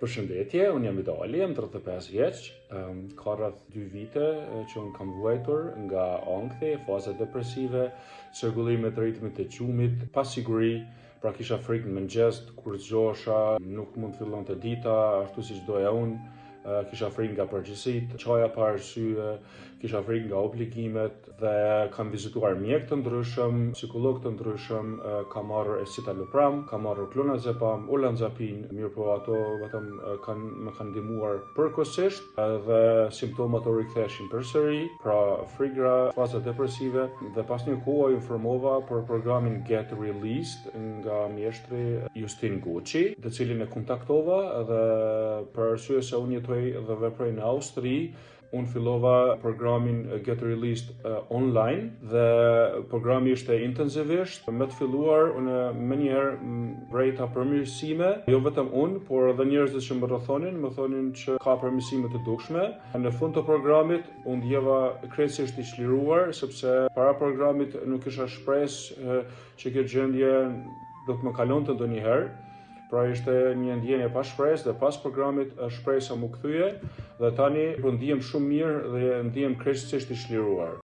Përshëndetje, unë jam Vidali, jam 35 vjeç, ka rreth 2 vite që unë kam vuajtur nga ankthi, faza depresive, çrregullime të ritmit të qumit, pa siguri, pra kisha frikë në mëngjes kur zgjohesha, nuk mund të fillonte dita ashtu siç doja unë. Kisha frikë nga përgjegjësitë, çoja pa arsye, kisha frikë nga obligimet dhe kam vizituar mjek të ndryshëm, psikolog të ndryshëm, kam marrë escitalopram, kam marrë klonazepam, olanzapin, mirëpo ato vetëm më kanë ndihmuar përkohësisht dhe simptomat u riktheshin përsëri, pra frikra, faza depresive dhe pas një kohe informova për programin Get Released nga mjeshtri Justin Gucci, të cilin e kontaktova dhe për arsye se unë jetoj dhe veproj në Austri, unë fillova programin Get Released online dhe programi ishte intensivisht. Me të filluar, unë me njëherë brejta përmirësime, jo vetëm unë, por edhe njerëzit që më rrethonin, më thonin që ka përmirësime të dukshme. Në fund të programit, unë ndjeva krejtësisht i çliruar, sepse para programit nuk kisha shpresë që kjo gjendje do të më kalonte ndonjëherë. Pra ishte një ndjenje pa shpresë dhe pas programit shpresa më kthye dhe tani ndihem shumë mirë dhe ndihem krejtësisht i çliruar.